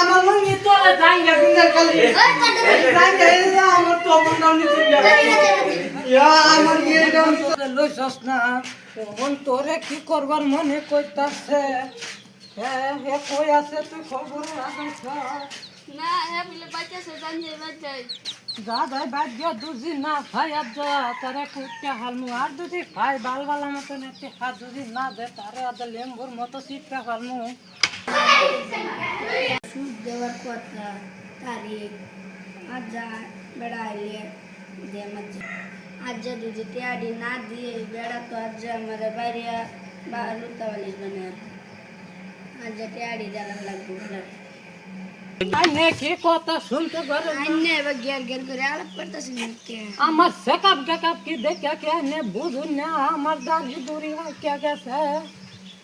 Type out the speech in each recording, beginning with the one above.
আমার লুঙ্গি তোলে জাঙ্গা বিন্দার খালি জাঙ্গা আমার তো মন নিচে ইয়া আমার গেটা লইছস না মন তোরে কি করবার মনে কইতাছে হে কই আছে তুই খবর রাখছ না হে বলে বাচ্চাছে জানিয়ে বাচ্চাই যা ভাই বাদ দিয়া দুজি না ভাই আজ তারে কুটতে হালমু আর যদি ভাই বালবালা মতন একটি হাত যদি না দে তারে আজ লেম্বুর মতো চিপটা হালমু সুদ দেওয়ার কথা তারিখ আজ বেড়া আইলে দে মধ্যে আজ যদি তিয়াড়ি না দিয়ে বেড়া তো আজ আমাদের বাইরে বা লুতা বালিশ বানায় আজ তিয়াড়ি জ্বালা লাগবে আইনে কি কথা শুনতে পারে আইনে এবার গের গের করে আলাপ করতেছি কে আমার সেকআপ টেকআপ কি দেখে কে নে বুঝুন না আমার দাড়ি দুরি কে গেছে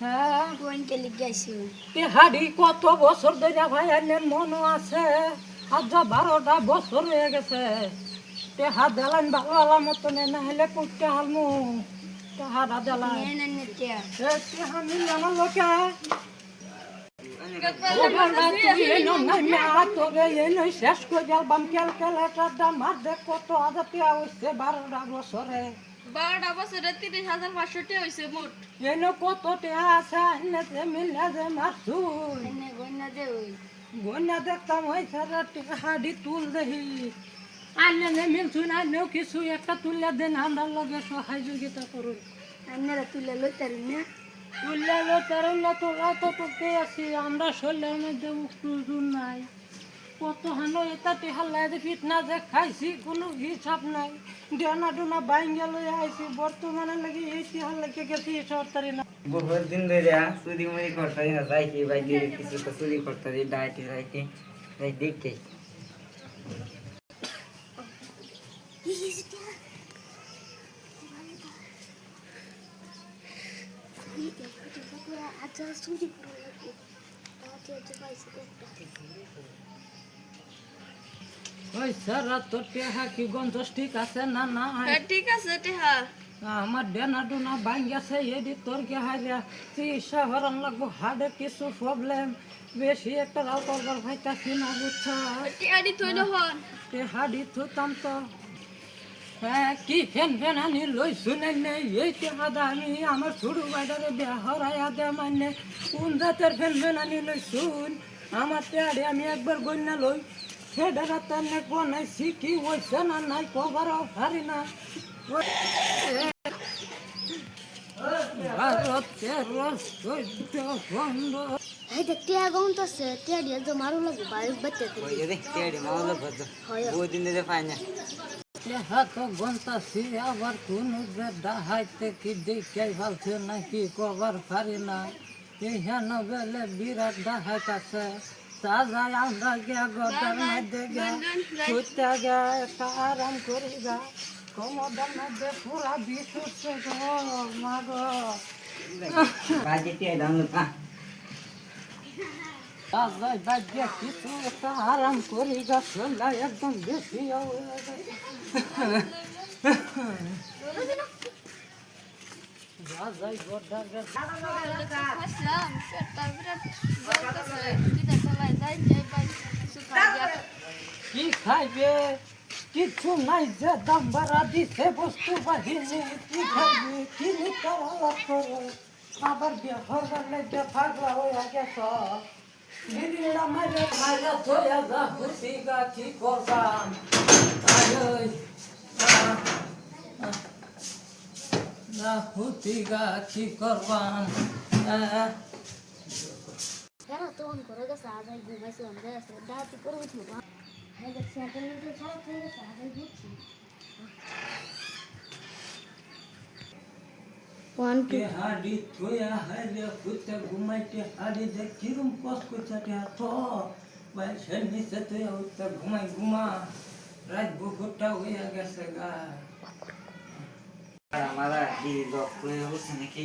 হ্যাঁ কোন কে লিখাইছি তে হাড়ি কত বছর ধরে ভাই এনের মনে আছে আজ 12টা বছর হয়ে গেছে তে হাত দেলান ভালো মতন না হলে কুটতে হালমু তে হাত দেলান এনে নিতে তে আমি আমার লোকে শেষ করে যাবাম ক্যালকুলেটারটা মার দেখ কত হাজার টাকা হচ্ছে 12টা বছরে 12টা বছরে 30,500 টাকা হইছে মোট এনে কত টাকা আছে এনে মিলে যে মারছু এনে গন্না দে ওই গন্যা দেখতাম ওই সারা টাকা হাড়ি তুল দেখি আনে মিলছুন আনেও কিছু একটা তুলে দেন আমরা লগে সহযোগিতা করুন আন্নারা তুলে লইতারি না তুললে লো তার না তোলা তো তোকে আছি আমরা শরীরের মধ্যে উঠুন নাই কত হানো এটা টেহাল্লায় যে ফিট না যে খাইছি কোনো হিসাব নাই ডেনা ডোনা বাইঙ্গা লই আইছি বর্তমানে লাগি এই টেহাল লাগে গেছি সরকারি না বহুত দিন ধরে চুরি মুড়ি করতে না যাই কি ভাই দিয়ে কিছু তো চুরি করতে দিই ডাইটি রাইটি ভাই দেখে ওই সারা তো টেহা কি গন্ধ ঠিক আছে না না ঠিক আছে টেহা আমার ডেনা ডোনা বাইঙ্গাছে এডি তোর কে হারিয়া চিকিৎসা হরণ লাগবো হার্টে কিছু প্রবলেম বেশি একটা রাও করবার ভাইতাছি না বুঝছা টিয়াড়ি থইল হন তে হাড়ি থুতাম তো হ্যাঁ কি ফেন ফেন আনি লই শুনে নেই এই টেহাদা আমি আমার ছোড়ু বাইডারে বেহরাইয়া দে মানে কোন জাতের ফেন ফেন আনি লই শুন আমার টেহাড়ি আমি একবার গন্যা লই সেটা তার নে কোনাইছি কি হয়েছে না নাই কবারও পারি না ভারত 13 এই যে টিয়া গন্ত আছে টিয়া দিয়ে তো মারু লাগবে বাইরে বাচ্চা ওই যে তেড়ি মাওলা ভদ্র বহুত দিন ধরে পাই না হাত গন্তাছি আবার কোন ডাহাইতে কি দেখে ভালছে নাকি কবার পারি না এই হেন বেলে বিরাট ডাহাইত আছে তা যায় আমরা গিয়া গদার মধ্যে গিয়া ছুটতে গিয়া একটা আরাম করি গা কমদার মধ্যে পুরা বিষ উঠছে গো মা গো বাজেটে দাম না যাই বাজিয়া কিছু একটা আরাম করি গা শোলা একদম বেশি যাই গদার কি খাইবে কিছু নাই যে দাম বাড়া দিছে বস্তু বাহিনী কি খাইবে কি করা করো আবার বিয়ে হরবার লাগে পাগলা হয়ে গেছ দিদিরা মারে মারে তোয়া যা খুশি গা কি করবাম আয় না খুশি গা কি করবাম কেন তখন করে গেছে আজ ঘুমাইছি আমরা ডাটি করে উঠলো হ্যাঁ দেখছি তো খারাপ হয়ে গেছে আজ ঘুরছি হাড়ি থুয়া হারে ফুতে ঘুমাইতে হাড়ি দেখ কিরম কষ্ট করছে হাত ভাই সে নিচে তুই উঠতে ঘুমাই ঘুমা রাত বুকুরটা হইয়া গেছে গা আমার এই লোক করে হচ্ছে নাকি